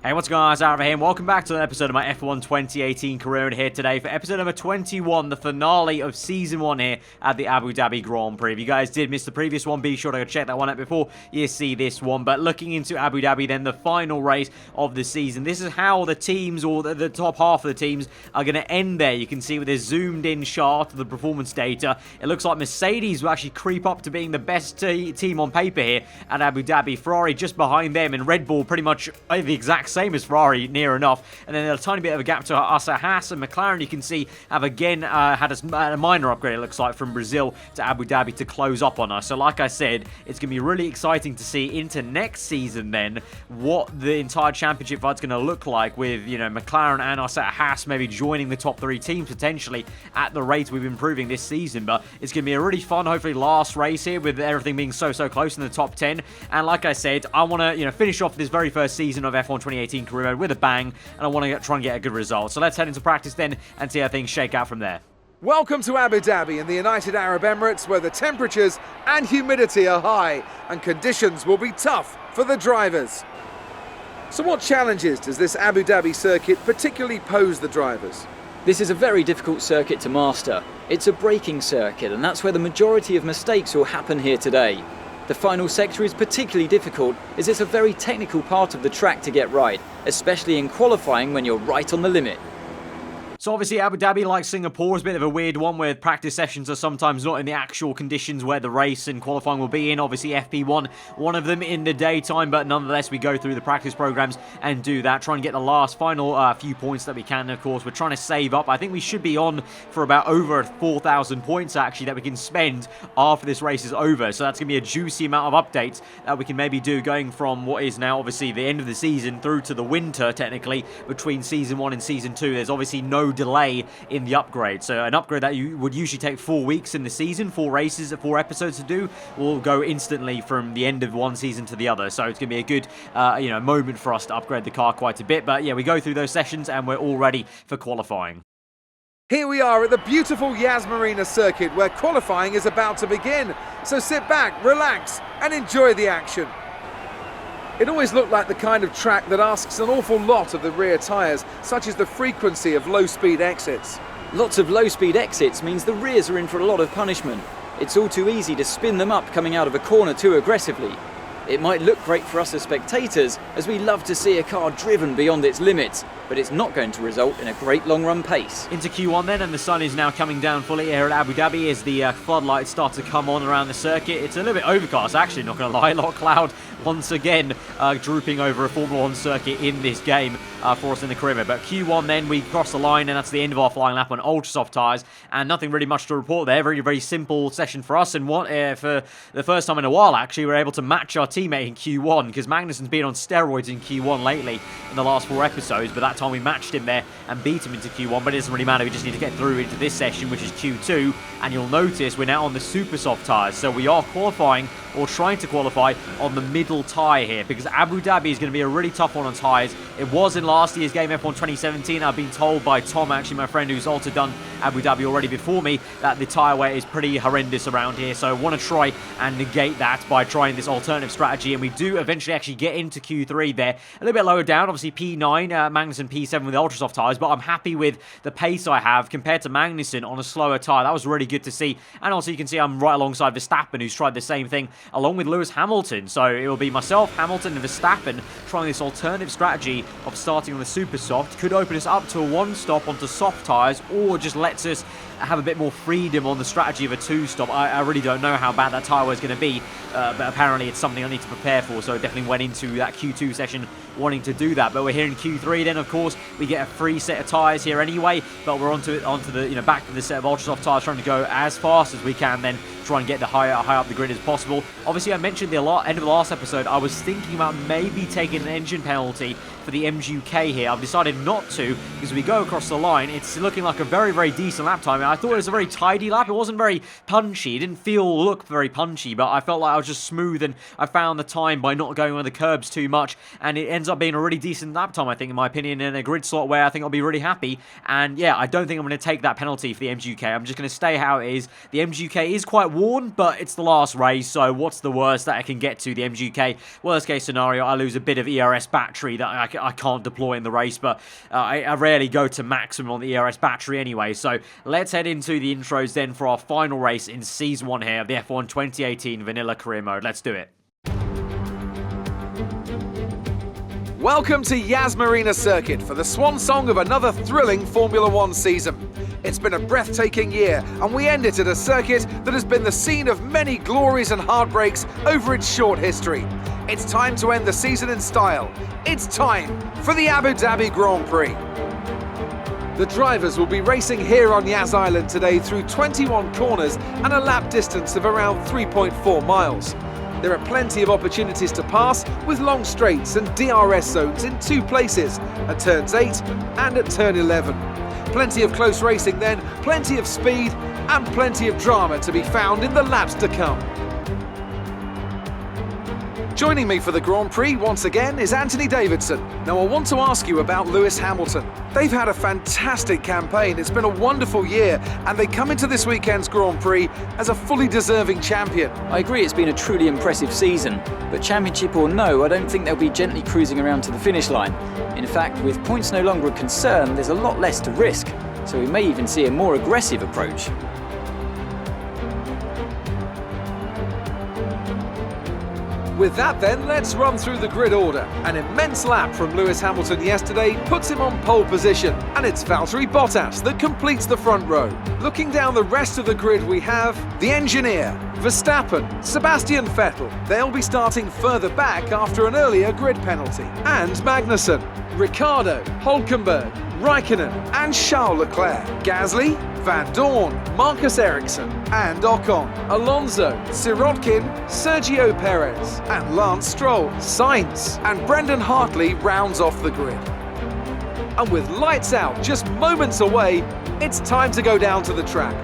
Hey, what's going on, guys? Aarava here, and welcome back to an episode of my F1 2018 career mode here today for episode number 21, the finale of Season 1 here at the Abu Dhabi Grand Prix. If you guys did miss the previous one, be sure to go check that one out before you see this one. But looking into Abu Dhabi, then the final race of the season, this is how the teams, or the top half of the teams, are going to end there. You can see with this zoomed-in shot of the performance data, it looks like Mercedes will actually creep up to being the best team on paper here at Abu Dhabi. Ferrari just behind them, and Red Bull pretty much the exact same as Ferrari, near enough. And then a tiny bit of a gap to us at Haas, and McLaren, you can see, have again had a minor upgrade, it looks like, from Brazil to Abu Dhabi to close up on us. So like I said, it's going to be really exciting to see into next season then what the entire championship fight's going to look like with, you know, McLaren and us at Haas maybe joining the top three teams potentially at the rate we've been improving this season. But it's going to be a really fun, hopefully, last race here with everything being so close in the top 10. And like I said, I want to, you know, finish off this very first season of F1 2018 career mode with a bang, and I want to try and get a good result. So let's head into practice then and see how things shake out from there. Welcome to Abu Dhabi in the United Arab Emirates, where the temperatures and humidity are high and conditions will be tough for the drivers. So what challenges does this Abu Dhabi circuit particularly pose the drivers? This is a very difficult circuit to master. It's a braking circuit, and that's where the majority of mistakes will happen here today. The final sector is particularly difficult as it's a very technical part of the track to get right, especially in qualifying when you're right on the limit. So obviously Abu Dhabi, like Singapore, is a bit of a weird one where practice sessions are sometimes not in the actual conditions where the race and qualifying will be in. Obviously FP1, one of them in the daytime, but nonetheless we go through the practice programs and do that, try and get the last final few points that we can. Of course, we're trying to save up. I think we should be on for about over 4,000 points actually that we can spend after this race is over. So that's going to be a juicy amount of updates that we can maybe do going from what is now obviously the end of the season through to the winter technically between Season 1 and Season 2. There's obviously no delay in the upgrade. So an upgrade that you would usually take 4 weeks in the season, 4 races, 4 episodes to do, will go instantly from the end of one season to the other. So it's going to be a good moment for us to upgrade the car quite a bit. But yeah, we go through those sessions and we're all ready for qualifying. Here we are at the beautiful Yas Marina circuit where qualifying is about to begin. So sit back, relax and enjoy the action. It always looked like the kind of track that asks an awful lot of the rear tyres, such as the frequency of low-speed exits. Lots of low-speed exits means the rears are in for a lot of punishment. It's all too easy to spin them up coming out of a corner too aggressively. It might look great for us as spectators, as we love to see a car driven beyond its limits, but it's not going to result in a great long-run pace. Into Q1 then, and the sun is now coming down fully here at Abu Dhabi as the floodlights start to come on around the circuit. It's a little bit overcast, actually, not going to lie. A lot of cloud once again drooping over a Formula 1 circuit in this game for us in the career mode. But Q1 then, we cross the line, and that's the end of our flying lap on ultra soft tyres, and nothing really much to report there. Very simple session for us, and for the first time in a while, actually, we're able to match our teammate in Q1, because Magnussen's been on steroids in Q1 lately in the last 4 episodes, but that time we matched him there and beat him into Q1. But it doesn't really matter, we just need to get through into this session, which is Q2, and you'll notice we're now on the super soft tyres, so we are qualifying, or trying to qualify, on the middle tyre here, because Abu Dhabi is going to be a really tough one on tyres. It was in last year's game, F1 2017. I've been told by Tom, actually my friend who's also done Abu Dhabi already before me, that the tyre wear is pretty horrendous around here, so I want to try and negate that by trying this alternative strategy, and we do eventually actually get into Q3 there, a little bit lower down, obviously P9, Magnussen P7 with the ultra soft tyres, but I'm happy with the pace I have compared to Magnussen on a slower tyre. That was really good to see, and also you can see I'm right alongside Verstappen, who's tried the same thing along with Lewis Hamilton, so it will be myself, Hamilton and Verstappen trying this alternative strategy of starting on the super soft. Could open us up to a 1-stop onto soft tyres, or just lets us have a bit more freedom on the strategy of a 2-stop. I really don't know how bad that tyre wear is going to be, but apparently it's something I need to prepare for, so I definitely went into that Q2 session wanting to do that. But we're here in Q3 then, of course, we get a free set of tyres here anyway, but we're onto the back to the set of ultra soft tyres, trying to go as fast as we can then try and get the high up the grid as possible. Obviously, I mentioned the end of the last episode, I was thinking about maybe taking an engine penalty for the MGUK here. I've decided not to, because we go across the line, it's looking like a very decent lap time. I thought it was a very tidy lap. It wasn't very punchy. It didn't look very punchy, but I felt like I was just smooth, and I found the time by not going on the curbs too much, and it ends up being a really decent lap time, I think, in my opinion, in a grid slot where I think I'll be really happy. And yeah, I don't think I'm going to take that penalty for the MGUK. I'm just going to stay how it is. The MGUK is quite worn, but it's the last race, so what's the worst that I can get to, the MGK? Worst case scenario, I lose a bit of ERS battery that I can't deploy in the race, but I rarely go to maximum on the ERS battery anyway. So let's head into the intros then for our final race in Season 1 here of the F1 2018 Vanilla Career Mode. Let's do it. Welcome to Yas Marina Circuit for the swan song of another thrilling Formula One season. It's been a breathtaking year, and we end it at a circuit that has been the scene of many glories and heartbreaks over its short history. It's time to end the season in style. It's time for the Abu Dhabi Grand Prix. The drivers will be racing here on Yas Island today through 21 corners and a lap distance of around 3.4 miles. There are plenty of opportunities to pass with long straights and DRS zones in 2 places, at turns 8 and at turn 11. Plenty of close racing then, plenty of speed and plenty of drama to be found in the laps to come. Joining me for the Grand Prix once again is Anthony Davidson. Now I want to ask you about Lewis Hamilton. They've had a fantastic campaign, it's been a wonderful year, and they come into this weekend's Grand Prix as a fully deserving champion. I agree it's been a truly impressive season, but championship or no, I don't think they'll be gently cruising around to the finish line. In fact, with points no longer a concern, there's a lot less to risk, so we may even see a more aggressive approach. With that then, let's run through the grid order. An immense lap from Lewis Hamilton yesterday puts him on pole position, and it's Valtteri Bottas that completes the front row. Looking down the rest of the grid, we have the engineer, Verstappen, Sebastian Vettel. They'll be starting further back after an earlier grid penalty. And Magnussen, Ricciardo, Hülkenberg, Raikkonen and Charles Leclerc, Gasly, Van Dorn, Marcus Ericsson and Ocon, Alonso, Sirotkin, Sergio Perez and Lance Stroll, Sainz and Brendan Hartley rounds off the grid. And with lights out just moments away, it's time to go down to the track.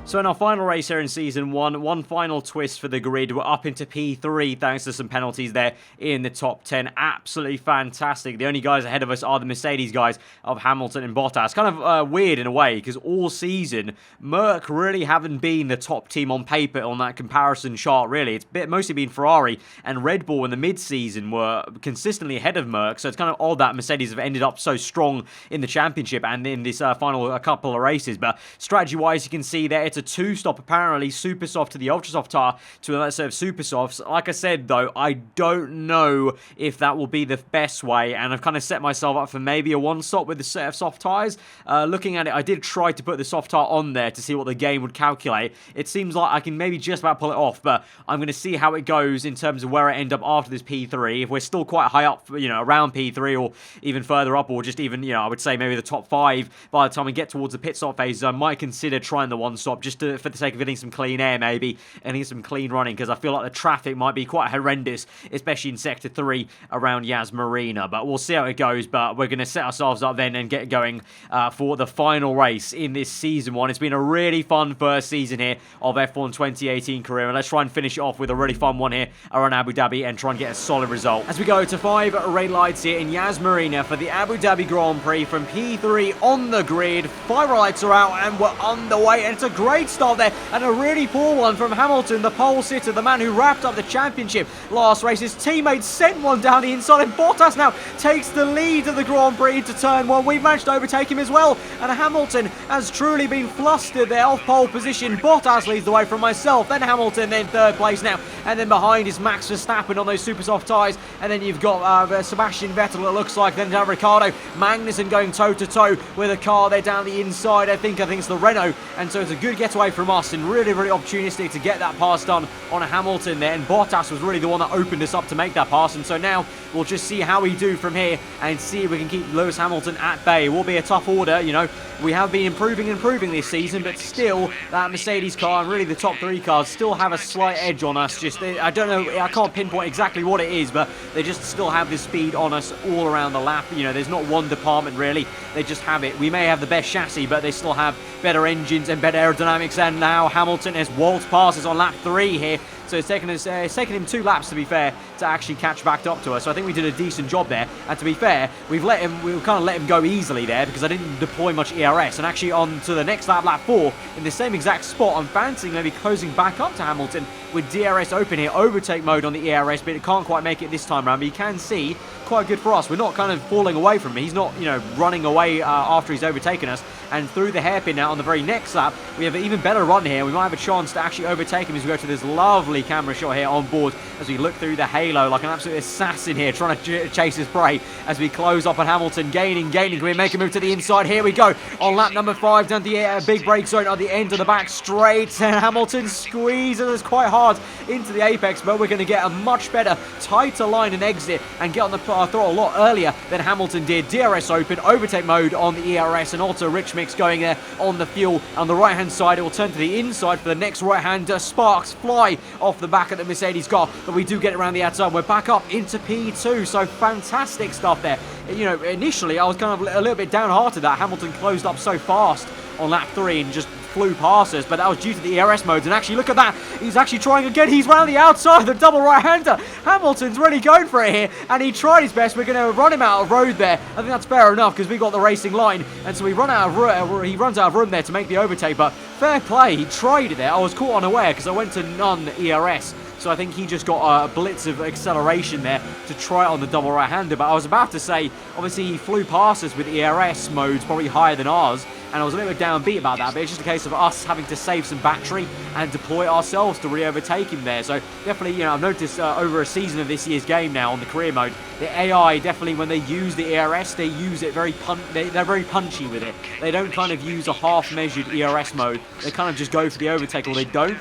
So in our final race here in Season 1, one final twist for the grid. We're up into P3 thanks to some penalties there in the top 10. Absolutely fantastic. The only guys ahead of us are the Mercedes guys of Hamilton and Bottas. Kind of weird in a way, because all season, Merc really haven't been the top team on paper on that comparison chart, really. It's mostly been Ferrari and Red Bull in the mid-season were consistently ahead of Merc, so it's kind of odd that Mercedes have ended up so strong in the championship and in this final couple of races. But strategy-wise, you can see there, it's a 2-stop apparently, super soft to the ultra soft tire to a set of super softs. Like I said though, I don't know if that will be the best way, and I've kind of set myself up for maybe a 1-stop with the set of soft tires. Looking at it, I did try to put the soft tire on there to see what the game would calculate. It seems like I can maybe just about pull it off, but I'm going to see how it goes in terms of where I end up after this P3. If we're still quite high up, you know, around P3 or even further up, or just even, you know, I would say maybe the top 5 by the time we get towards the pit stop phase, I might consider trying the 1-stop just for the sake of getting some clean air maybe, and getting some clean running, because I feel like the traffic might be quite horrendous, especially in Sector 3 around Yas Marina. But we'll see how it goes, but we're going to set ourselves up then and get going for the final race in this Season 1. It's been a really fun first season here of F1 2018 career, and let's try and finish it off with a really fun one here around Abu Dhabi and try and get a solid result. As we go to 5 red lights here in Yas Marina for the Abu Dhabi Grand Prix from P3 on the grid. 5 lights are out and we're underway, and it's a great start there and a really poor one from Hamilton, the pole sitter, the man who wrapped up the championship last race. His teammate sent one down the inside, and Bottas now takes the lead of the Grand Prix into turn 1. We've managed to overtake him as well, and Hamilton has truly been flustered there off pole position. Bottas leads the way from myself, then Hamilton, then 3rd place now, and then behind is Max Verstappen on those super soft tyres, and then you've got Sebastian Vettel, it looks like, then down Ricciardo, Magnussen going toe-to-toe with a car there down the inside. I think it's the Renault, and so it's a good getaway from us, and really opportunistic to get that pass done on a Hamilton there, and Bottas was really the one that opened us up to make that pass, and so now we'll just see how we do from here and see if we can keep Lewis Hamilton at bay. It will be a tough order, you know, we have been improving this season, but still that Mercedes car and really the top 3 cars still have a slight edge on us. Just I don't know, I can't pinpoint exactly what it is, but they just still have this speed on us all around the lap. You know, there's not one department really, they just have it. We may have the best chassis, but they still have better engines and better aerodynamics, and now Hamilton has waltzed past us on lap 3 here. So it's taken him 2 laps, to be fair, to actually catch back up to us. So I think we did a decent job there. And to be fair, we've kind of let him go easily there because I didn't deploy much ERS. And actually on to the next lap, lap 4, in the same exact spot, I'm fancying maybe closing back up to Hamilton with DRS open here, overtake mode on the ERS, but it can't quite make it this time around. But you can see, quite good for us. We're not kind of falling away from him. He's not, you know, running away after he's overtaken us. And through the hairpin now on the very next lap, we have an even better run here. We might have a chance to actually overtake him as we go to this lovely camera shot here on board as we look through the halo like an absolute assassin here, trying to chase his prey as we close up on Hamilton, gaining. Can we make a move to the inside? Here we go on lap number 5 down the big brake zone at the end of the back straight. And Hamilton squeezes us quite hard into the apex, but we're going to get a much better, tighter line and exit and get on the throttle a lot earlier than Hamilton did. DRS open, overtake mode on the ERS, and also Rich Mix going there on the fuel. On the right hand side, it will turn to the inside for the next right hander. Sparks fly off the back of the Mercedes car, but we do get around the outside. We're back up into P2, so fantastic stuff there. You know, initially I was kind of a little bit downhearted that Hamilton closed up so fast on lap 3 and just flew past us, but that was due to the ERS modes. And actually, look at that, he's actually trying again. He's round the outside, the double right-hander. Hamilton's really going for it here, and he tried his best. We're going to run him out of road there. I think that's fair enough because we got the racing line, and so he runs out of room there to make the overtake. But fair play, he tried it there. I was caught unaware because I went to none ERS. So I think he just got a blitz of acceleration there to try it on the double right-hander. But I was about to say, obviously he flew past us with ERS modes probably higher than ours, and I was a little bit downbeat about that, but it's just a case of us having to save some battery and deploy ourselves to re-overtake him there. So definitely, you know, I've noticed over a season of this year's game now on the career mode, the AI definitely, when they use the ERS, they use it very they're very punchy with it. They don't kind of use a half-measured ERS mode. They kind of just go for the overtake, or they don't.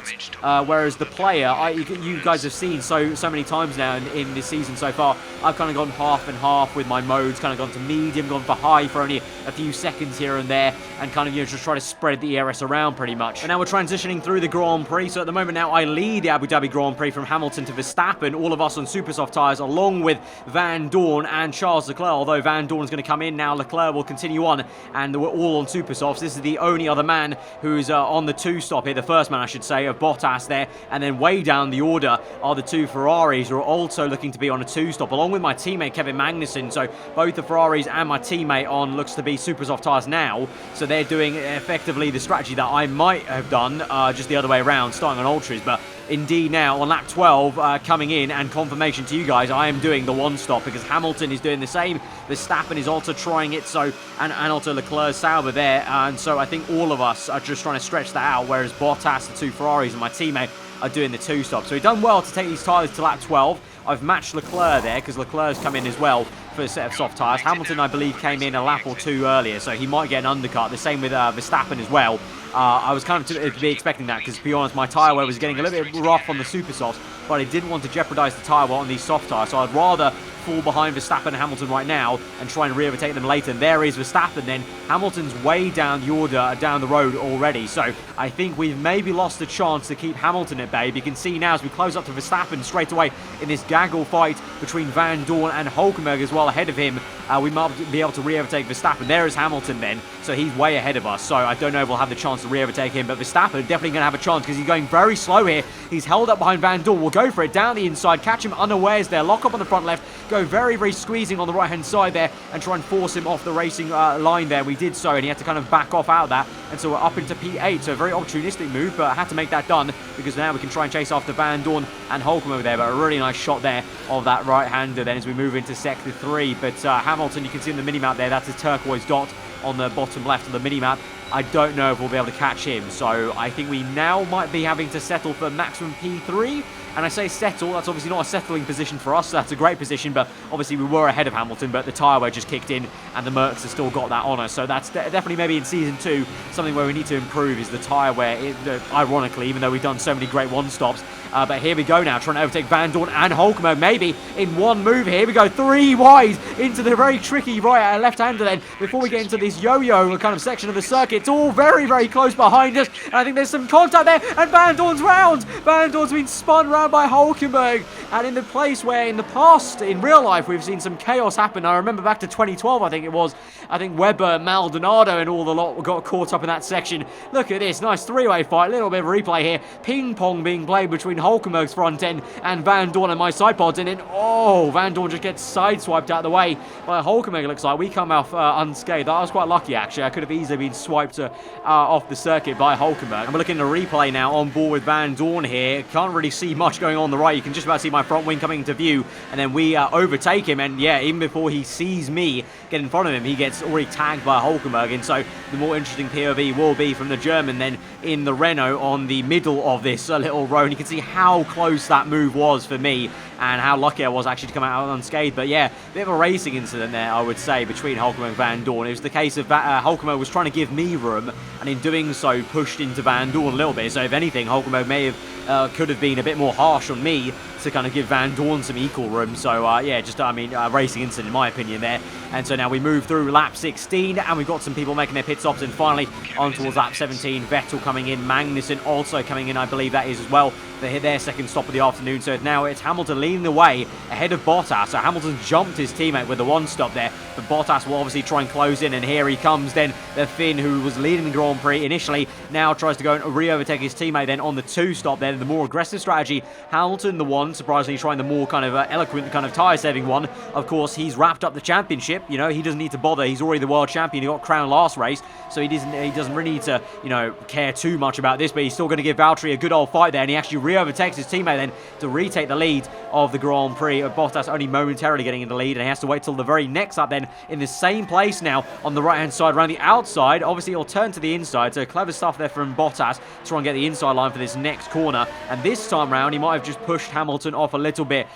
Whereas the player, you guys have seen so many times now in this season so far, I've kind of gone half and half with my modes, kind of gone to medium, gone for high for only a few seconds here and there, and kind of, you know, just try to spread the ERS around pretty much. And now we're transitioning through the Grand Prix. So at the moment now, I lead the Abu Dhabi Grand Prix from Hamilton to Verstappen, all of us on super soft tyres, along with Van Dorn and Charles Leclerc. Although Van Dorn is going to come in now, Leclerc will continue on, and we're all on super softs. This is the only other man who's on the 2-stop here, the first man I should say, of Bottas there. And then way down the order are the 2 Ferraris, who are also looking to be on a 2-stop, along with my teammate Kevin Magnussen. So both the Ferraris and my teammate on looks to be super soft tyres now. So they're doing effectively the strategy that I might have done, just the other way around, starting on ultras. But indeed now on lap 12 coming in, and confirmation to you guys, I am doing the 1-stop because Hamilton is doing the same. Verstappen is also trying it, so and also Leclerc, Sauber there, and so I think all of us are just trying to stretch that out, whereas Bottas, the 2 Ferraris, and my teammate are doing the 2-stop. So we've done well to take these tyres to lap 12. I've matched Leclerc there because Leclerc's come in as well for a set of soft tyres. Hamilton, I believe, came in a lap or 2 earlier, so he might get an undercut. The same with Verstappen as well. I was kind of to be expecting that because, to be honest, my tyre wear was getting a little bit rough on the super softs, but I didn't want to jeopardise the tyre wear on these soft tyres, so I'd rather fall behind Verstappen and Hamilton right now and try and re-overtake them later. And there is Verstappen then. Hamilton's way down the order, down the road already, so I think we've maybe lost a chance to keep Hamilton at bay. But you can see now as we close up to Verstappen straight away in this gaggle fight between Van Dorn and Hulkenberg as well ahead of him, we might be able to re-overtake Verstappen. There is Hamilton then, so he's way ahead of us, so I don't know if we'll have the chance to re-overtake him, but Verstappen definitely going to have a chance because he's going very slow here. He's held up behind Van Dorn. We'll go for it down the inside, catch him unawares there, lock up on the front left, go very, very squeezing on the right-hand side there and try and force him off the racing line there. We did so, and he had to kind of back off out of that, and so we're up into P8, so a very opportunistic move, but I had to make that done because now we can try and chase after Van Dorn and Hulkenberg there, but a really nice shot there of that right-hander then as we move into Sector 3. But Hamilton, you can see in the minimap there, that's a turquoise dot on the bottom left of the minimap. I don't know if we'll be able to catch him, so I think we now might be having to settle for maximum P3. And I say settle, that's obviously not a settling position for us, so that's a great position, but obviously we were ahead of Hamilton, but the tyre wear just kicked in, and the Mercs have still got that honour, so that's definitely maybe in Season 2, something where we need to improve is the tyre wear, ironically, even though we've done so many great 1-stops. But here we go now, trying to overtake Van Dorn and Hulkenberg, maybe in one move here. We go 3 wide into the very tricky right left-hander then, before we get into this yo-yo kind of section of the circuit. It's all very, very close behind us, and I think there's some contact there, and Van Dorn's round! Van Dorn's been spun round around by Hulkenberg, and in the place where in the past, in real life, we've seen some chaos happen. I remember back to 2012, I think it was. I think Webber, Maldonado, and all the lot got caught up in that section. Look at this, nice three-way fight, little bit of replay here. Ping-pong being played between Hulkenberg's front end and Van Dorn and my side pods, and then, oh, Van Dorn just gets sideswiped out of the way by Hulkenberg, it looks like. We come off unscathed. I was quite lucky, actually. I could have easily been swiped off the circuit by Hulkenberg. And we're looking at a replay now on board with Van Dorn here. Can't really see much going on the right. You can just about see my front wing coming into view, and then we overtake him, and yeah, even before he sees me get in front of him, he gets already tagged by Hulkenberg, and so the more interesting POV will be from the German then in the Renault on the middle of this little row, and you can see how close that move was for me and how lucky I was actually to come out unscathed. But yeah, a bit of a racing incident there, I would say, between Hulkenberg and Van Dorn. It was the case of Hulkenberg was trying to give me room, and in doing so pushed into Van Dorn a little bit. So if anything, Hulkenberg may have could have been a bit more harsh on me to kind of give Van Dorn some equal room. So yeah, just a racing incident in my opinion there. And so now we move through lap 16, and we've got some people making their pit stops, and finally on towards lap 17, Vettel coming in, Magnussen also coming in, I believe that is as well. They hit their second stop of the afternoon, so now it's Hamilton leading the way ahead of Bottas. So Hamilton jumped his teammate with the one stop there, but Bottas will obviously try and close in, and here he comes then, the Finn who was leading the Grand Prix initially, now tries to go and re-overtake his teammate then on the two stop then, the more aggressive strategy. Hamilton the one, surprisingly trying the more kind of eloquent kind of tyre-saving one. Of course, he's wrapped up the championship, you know, he doesn't need to bother, he's already the world champion, he got crowned last race, so he doesn't really need to, you know, care too much about this, but he's still going to give Valtteri a good old fight there, and he actually re-overtakes his teammate then to retake the lead of the Grand Prix. Bottas only momentarily getting in the lead, and he has to wait till the very next lap then in the same place now on the right hand side around the outside. Obviously he'll turn to the inside, so clever stuff there from Bottas to try and get the inside line for this next corner, and this time round he might have just pushed Hamilton off a little bit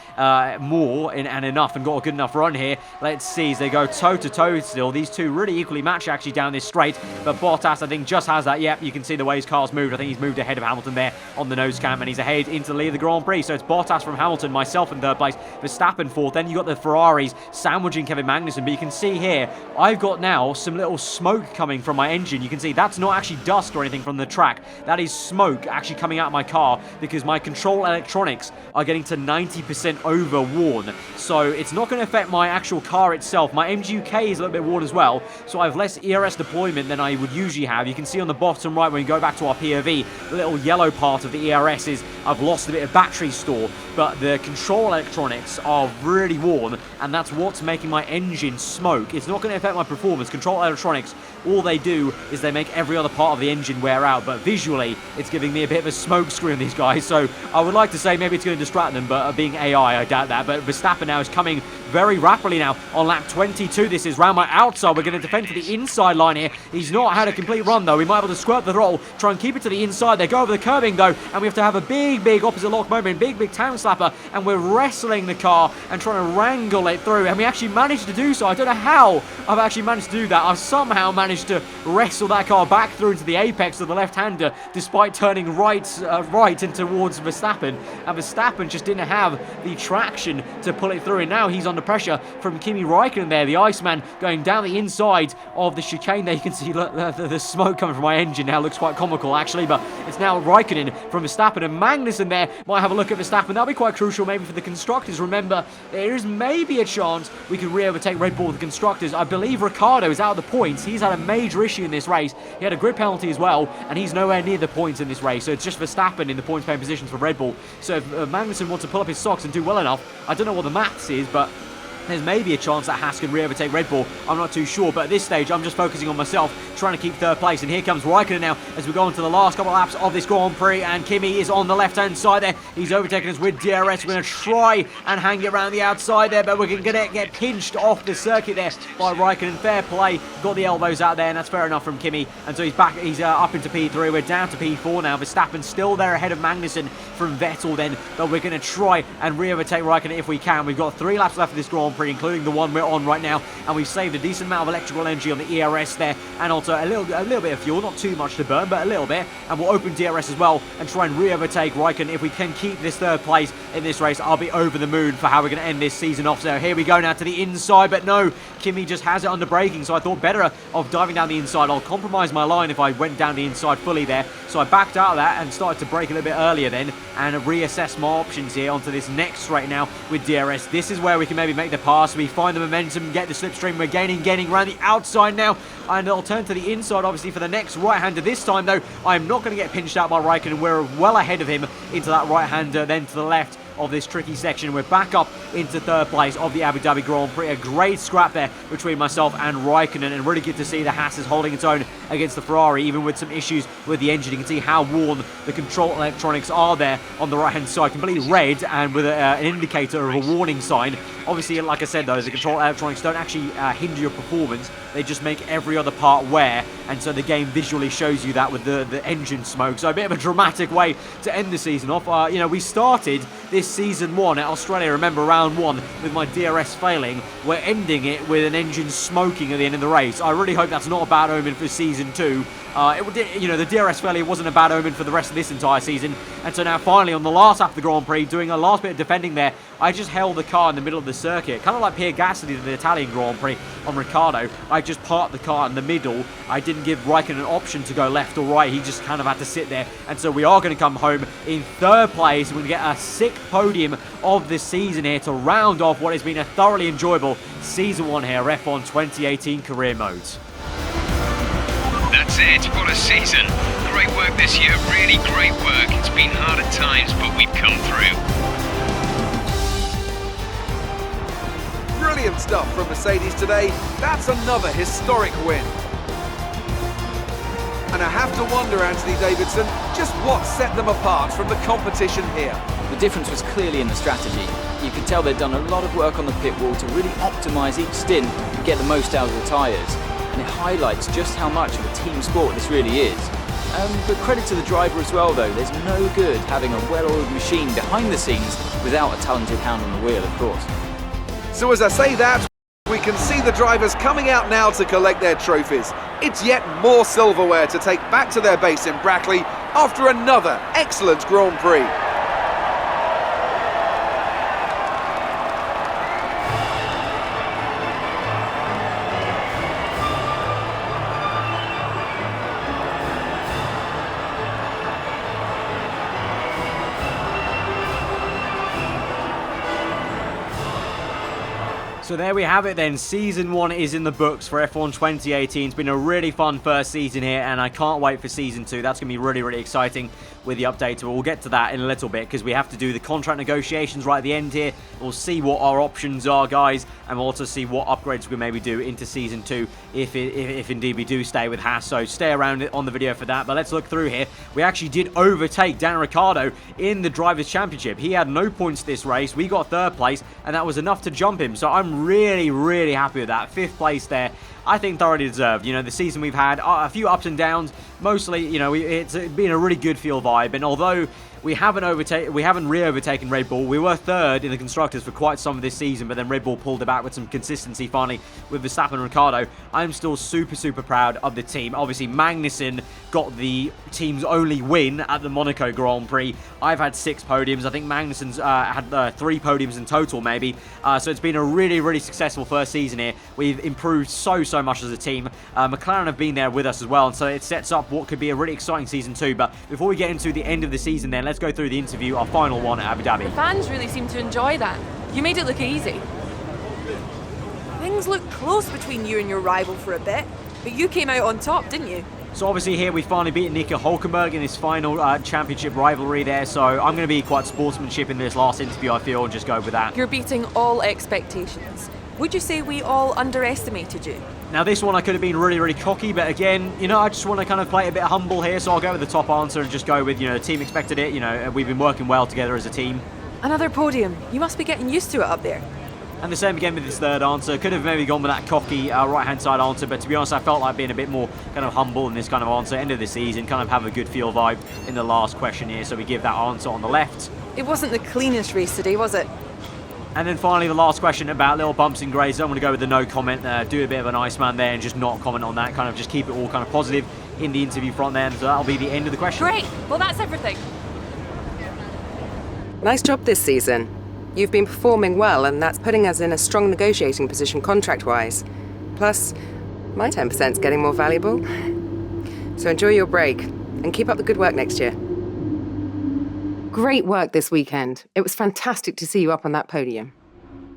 more and enough, and got a good enough run here. Let's see as they go toe to toe still. These two really equally matched actually down this straight, but Bottas I think just has that. Yep, you can see the way his car's moved. I think he's moved ahead of Hamilton there on the nose cam, and he's ahead into the lead of the Grand Prix. So it's Bottas from Hamilton, myself in third place, Verstappen fourth. Then you got the Ferraris sandwiching Kevin Magnussen, but you can see here I've got now some little smoke coming from my engine. You can see that's not actually dust or anything from the track, that is smoke actually coming out of my car, because my control electronics are getting to 90% overworn. So it's not going to affect my actual car itself. My MGUK is a little bit worn as well, so I have less ERS deployment than I would usually have. You can see on the bottom right when we go back to our POV, the little yellow part of the ERS is I've lost a bit of battery store, but the control electronics are really worn, and that's what's making my engine smoke. It's not going to affect my performance. Control electronics, all they do is they make every other part of the engine wear out, but visually it's giving me a bit of a smoke screen, these guys. So I would like to say maybe it's going to distract them, but being AI, I doubt that. But Verstappen now is coming very rapidly now on lap 22. This is round my outside. We're going to defend to the inside line here. He's not had a complete run though. We might be able to squirt the throttle, try and keep it to the inside. They go over the curbing though, and we have to have a big opposite lock moment, big time slapper, and we're wrestling the car and trying to wrangle it through, and we actually managed to do so. I don't know how I've actually managed to do that. I've somehow managed to wrestle that car back through into the apex of the left-hander, despite turning right and towards Verstappen, and Verstappen just didn't have the traction to pull it through, and now he's under pressure from Kimi Räikkönen there, the Iceman, going down the inside of the chicane there. You can see the smoke coming from my engine now. Looks quite comical actually, but it's now Räikkönen from Verstappen, and Magnussen there might have a look at Verstappen. That'll be quite crucial maybe for the constructors. Remember, there is maybe a chance we could re-overtake Red Bull with the constructors. I believe Ricciardo is out of the points. He's had a major issue in this race. He had a grid penalty as well, and he's nowhere near the points in this race, so it's just Verstappen in the points paying positions for Red Bull. So if Magnussen wants to pull up his socks and do well enough, I don't know what the maths is, but there's maybe a chance that Haas can re-overtake Red Bull. I'm not too sure, but at this stage, I'm just focusing on myself, trying to keep third place. And here comes Räikkönen now as we go on to the last couple of laps of this Grand Prix. And Kimi is on the left-hand side there. He's overtaken us with DRS. We're going to try and hang it around the outside there, but we're going to get pinched off the circuit there by Räikkönen. Fair play. Got the elbows out there, and that's fair enough from Kimi. And so he's back. He's up into P3. We're down to P4 now. Verstappen's still there ahead of Magnussen from Vettel then, but we're going to try and re-overtake Räikkönen if we can. We've got 3 laps left of this Grand Prix. Prix, including the one we're on right now, and we've saved a decent amount of electrical energy on the ERS there, and also a little bit of fuel, not too much to burn, but a little bit, and we'll open DRS as well and try and re-overtake Raikkonen. If we can keep this third place in this race, I'll be over the moon for how we're going to end this season off. So here we go now to the inside, but no, Kimi just has it under braking, so I thought better of diving down the inside. I'll compromise my line if I went down the inside fully there, so I backed out of that and started to brake a little bit earlier then and reassess my options here onto this next straight now with DRS. This is where we can maybe make the pass. We find the momentum, get the slipstream. We're gaining around the outside now, and I'll turn to the inside obviously for the next right-hander. This time though, I'm not going to get pinched out by Raikkonen. We're well ahead of him into that right-hander, then to the left of this tricky section. We're back up into third place of the Abu Dhabi Grand Prix. A great scrap there between myself and Raikkonen, and really good to see the Haas is holding its own against the Ferrari, even with some issues with the engine. You can see how worn the control electronics are there on the right-hand side, completely red and with an indicator of a warning sign. Obviously, like I said though, the control electronics don't actually hinder your performance. They just make every other part wear, and so the game visually shows you that with the engine smoke. So a bit of a dramatic way to end the season off. You know, we started this season 1 at Australia, remember, round 1, with my DRS failing. We're ending it with an engine smoking at the end of the race. I really hope that's not a bad omen for season 2. The DRS failure wasn't a bad omen for the rest of this entire season. And so now finally on the last lap of the Grand Prix, doing a last bit of defending there, I just held the car in the middle of the circuit, kind of like Pierre Gasly did the Italian Grand Prix on Ricciardo. I just parked the car in the middle. I didn't give Raikkonen an option to go left or right. He just kind of had to sit there. And so we are going to come home in third place. We're going to get a 6th podium of this season here to round off what has been a thoroughly enjoyable season 1 here, F1 2018 career modes. That's it, what a season. Great work this year, really great work. It's been hard at times, but we've come through. Brilliant stuff from Mercedes today. That's another historic win. And I have to wonder, Anthony Davidson, just what set them apart from the competition here. The difference was clearly in the strategy. You could tell they'd done a lot of work on the pit wall to really optimise each stint and get the most out of the tyres. And it highlights just how much of a team sport this really is. But credit to the driver as well though, there's no good having a well-oiled machine behind the scenes without a talented hand on the wheel, of course. So as I say that, we can see the drivers coming out now to collect their trophies. It's yet more silverware to take back to their base in Brackley after another excellent Grand Prix. So there we have it then. Season 1 is in the books for F1 2018. It's been a really fun first season here, and I can't wait for Season 2. That's going to be really, really exciting with the update. But we'll get to that in a little bit because we have to do the contract negotiations right at the end here. We'll see what our options are, guys, and we'll also see what upgrades we maybe do into Season 2 if indeed we do stay with Haas. So stay around on the video for that. But let's look through here. We actually did overtake Daniel Ricciardo in the Drivers' Championship. He had no points this race. We got 3rd place, and that was enough to jump him. So I'm really, really happy with that. 5th place there, I think thoroughly deserved. You know, the season we've had a few ups and downs. Mostly, you know, it's been a really good feel vibe. And although we haven't re-overtaken Red Bull, we were 3rd in the Constructors for quite some of this season, but then Red Bull pulled it back with some consistency finally with Verstappen and Ricciardo. I'm still super, super proud of the team. Obviously, Magnussen got the team's only win at the Monaco Grand Prix. I've had 6 podiums. I think Magnussen's had 3 podiums in total, maybe. So it's been a really, really successful first season here. We've improved so much as a team. McLaren have been there with us as well, and so it sets up what could be a really exciting Season 2. But before we get into the end of the season then, let's go through the interview, our final one at Abu Dhabi. The fans really seem to enjoy that. You made it look easy. Things looked close between you and your rival for a bit, but you came out on top, didn't you? So obviously here we finally beat Nico Hülkenberg in his final championship rivalry there, so I'm going to be quite sportsmanship in this last interview, I feel, and just go with that. You're beating all expectations. Would you say we all underestimated you? Now this one I could have been really, really cocky, but again, you know, I just want to kind of play it a bit humble here, so I'll go with the top answer and just go with, you know, the team expected it. You know, we've been working well together as a team. Another podium. You must be getting used to it up there. And the same again with this 3rd answer. Could have maybe gone with that cocky right-hand side answer, but to be honest, I felt like being a bit more kind of humble in this kind of answer. End of the season, kind of have a good feel vibe in the last question here, so we give that answer on the left. It wasn't the cleanest race today, was it? And then finally, the last question about little bumps and grades. I'm going to go with the no comment there. Do a bit of an Iceman there and just not comment on that. Kind of just keep it all kind of positive in the interview front there. So that'll be the end of the question. Great. Well, that's everything. Nice job this season. You've been performing well, and that's putting us in a strong negotiating position contract-wise. Plus, my 10%'s getting more valuable. So enjoy your break, and keep up the good work next year. Great work this weekend. It was fantastic to see you up on that podium.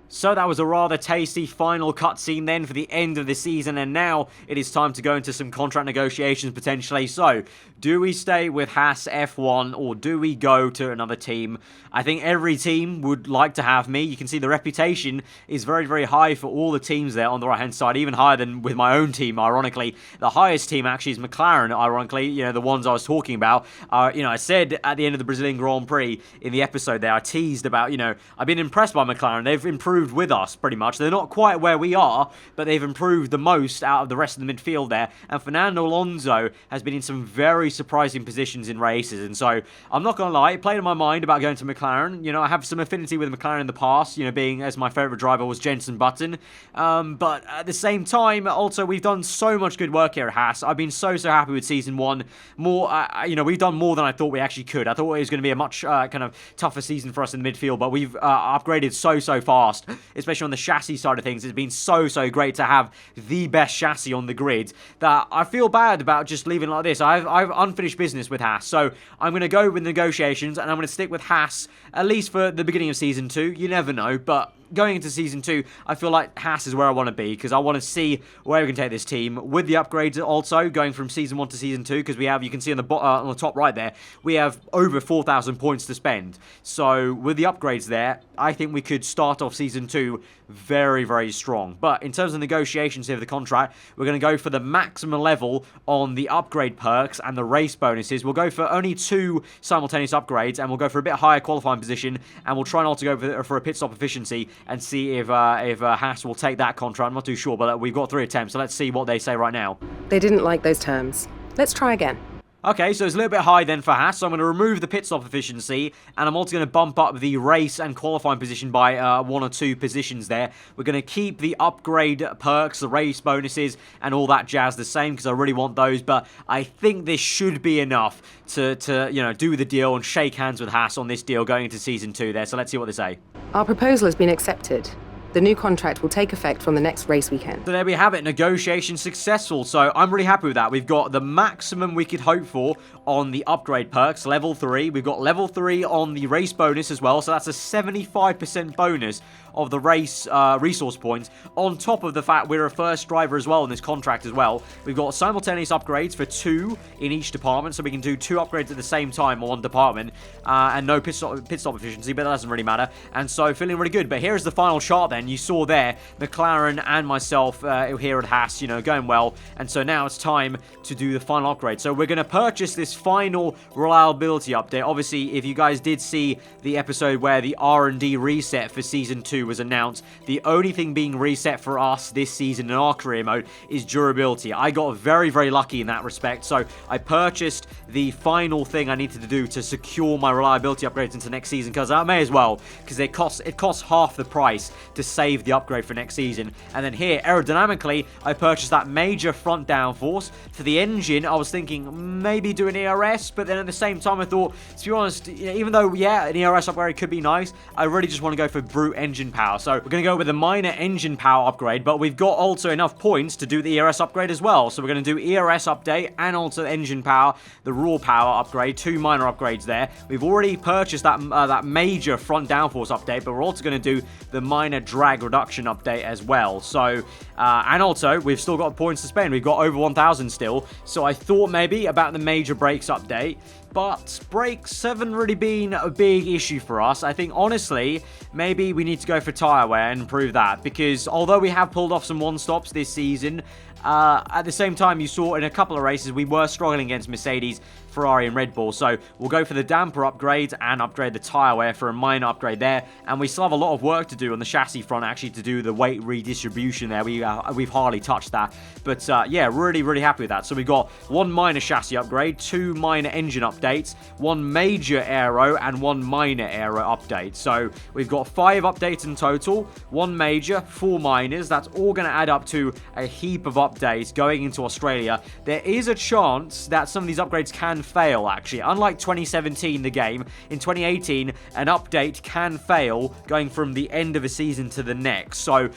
So that was a rather tasty final cutscene then for the end of the season, and now it is time to go into some contract negotiations potentially. So, do we stay with Haas F1 or do we go to another team? I think every team would like to have me. You can see the reputation is very, very high for all the teams there on the right-hand side, even higher than with my own team, ironically. The highest team actually is McLaren, ironically, you know, the ones I was talking about. You know, I said at the end of the Brazilian Grand Prix in the episode there, I teased about, you know, I've been impressed by McLaren. They've improved with us, pretty much. They're not quite where we are, but they've improved the most out of the rest of the midfield there. And Fernando Alonso has been in some very surprising positions in races. And so, I'm not going to lie, it played in my mind about going to McLaren. You know, I have some affinity with McLaren in the past, you know, being as my favourite driver was Jenson Button. But at the same time, also, we've done so much good work here at Haas. I've been so happy with Season 1. You know, we've done more than I thought we actually could. I thought it was going to be a much kind of tougher season for us in the midfield, but we've upgraded so fast, especially on the chassis side of things. It's been so great to have the best chassis on the grid that I feel bad about just leaving like this. I've unfinished business with Haas, so I'm going to go with negotiations, and I'm going to stick with Haas at least for the beginning of Season 2. You never know, but going into Season 2, I feel like Haas is where I want to be, because I want to see where we can take this team with the upgrades also, going from Season 1 to Season 2, because we have, you can see on the top right there, we have over 4,000 points to spend. So with the upgrades there, I think we could start off Season 2 very strong. But in terms of negotiations here for the contract, we're going to go for the maximum level on the upgrade perks and the race bonuses. We'll go for only 2 simultaneous upgrades, and we'll go for a bit higher qualifying position, and we'll try not to go for a pit stop efficiency and see if Haas will take that contract. I'm not too sure, but we've got 3 attempts, so let's see what they say right now. They didn't like those terms. Let's try again. Okay, so it's a little bit high then for Haas, so I'm going to remove the pit stop efficiency, and I'm also going to bump up the race and qualifying position by 1 or 2 positions there. We're going to keep the upgrade perks, the race bonuses, and all that jazz the same, because I really want those, but I think this should be enough to you know, do the deal and shake hands with Haas on this deal going into Season 2 there, so let's see what they say. Our proposal has been accepted. The new contract will take effect from the next race weekend. So there we have it, negotiation successful. So I'm really happy with that. We've got the maximum we could hope for on the upgrade perks, level 3. We've got level 3 on the race bonus as well. So that's a 75% bonus of the race resource points, on top of the fact we're a first driver as well in this contract as well. We've got simultaneous upgrades for 2 in each department, so we can do 2 upgrades at the same time on one department, and no pit stop efficiency, but that doesn't really matter. And so feeling really good. But here's the final chart then. You saw there McLaren and myself here at Haas, you know, going well. And so now it's time to do the final upgrade. So we're going to purchase this final reliability update. Obviously, if you guys did see the episode where the R&D reset for Season 2 was announced, the only thing being reset for us this season in our career mode is durability. I got very lucky in that respect, so I purchased the final thing I needed to do to secure my reliability upgrades into next season, because I may as well, because it costs half the price to save the upgrade for next season. And then here, aerodynamically, I purchased that major front downforce. For the engine, I was thinking maybe do an ERS, but then at the same time I thought, to be honest, even though, yeah, an ERS upgrade could be nice, I really just want to go for brute engine power. So we're going to go with a minor engine power upgrade, but we've got also enough points to do the ERS upgrade as well. So we're going to do ERS update and also engine power, the raw power upgrade, 2 minor upgrades there. We've already purchased that major front downforce update, but we're also going to do the minor drag reduction update as well. So, and also we've still got points to spend. We've got over 1,000 still. So I thought maybe about the major brakes update, but brakes haven't really been a big issue for us. I think, honestly, maybe we need to go for tyre wear and improve that, because although we have pulled off some one-stops this season, at the same time, you saw in a couple of races, we were struggling against Mercedes, Ferrari and Red Bull. So we'll go for the damper upgrade and upgrade the tyre wear for a minor upgrade there. And we still have a lot of work to do on the chassis front, actually, to do the weight redistribution there. We've hardly touched that. But yeah, really happy with that. So we've got one minor chassis upgrade, 2 minor engine updates, 1 major aero, and 1 minor aero update. So we've got 5 updates in total, 1 major, 4 minors. That's all going to add up to a heap of updates going into Australia. There is a chance that some of these upgrades can fail, actually. Unlike 2017, the game, in 2018, an update can fail going from the end of a season to the next. So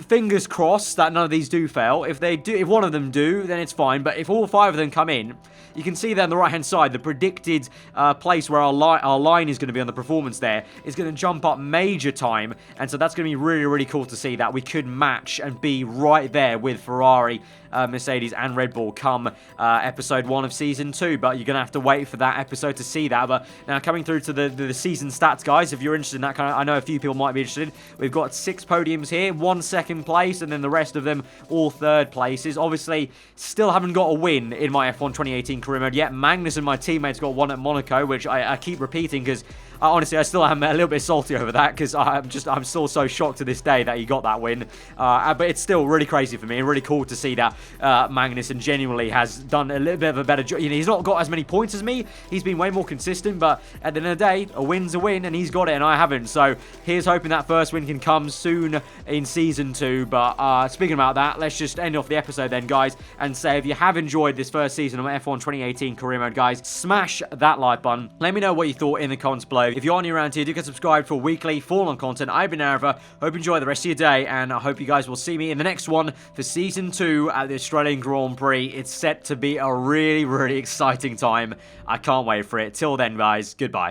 fingers crossed that none of these do fail. If they do, if one of them do, then it's fine. But if all 5 of them come in, you can see there on the right hand side, the predicted place where our line is going to be on the performance there is going to jump up major time. And so that's going to be really cool to see that we could match and be right there with Ferrari, Mercedes and Red Bull come episode 1 of season 2. But you're going to have to wait for that episode to see that. But now coming through to the season stats, guys, if you're interested in that kind of, I know a few people might be interested. We've got 6 podiums here, 1 second place, and then the rest of them all third places. Obviously, still haven't got a win in my F1 2018 career mode yet. Magnus and my teammates got 1 at Monaco, which I keep repeating because honestly, I still am a little bit salty over that because I'm still so shocked to this day that he got that win. But it's still really crazy for me and really cool to see that Magnus and genuinely has done a little bit of a better job. You know, he's not got as many points as me. He's been way more consistent, but at the end of the day, a win's a win, and he's got it and I haven't. So here's hoping that first win can come soon in season 2. But speaking about that, let's just end off the episode then, guys, and say if you have enjoyed this first season of F1 2018 career mode, guys, smash that like button. Let me know what you thought in the comments below. If you're new around here, do get subscribed for weekly Fall On content. I've been aarava. Hope you enjoy the rest of your day, and I hope you guys will see me in the next one for season 2 at the Australian Grand Prix. It's set to be a really exciting time. I can't wait for it. Till then, guys, goodbye.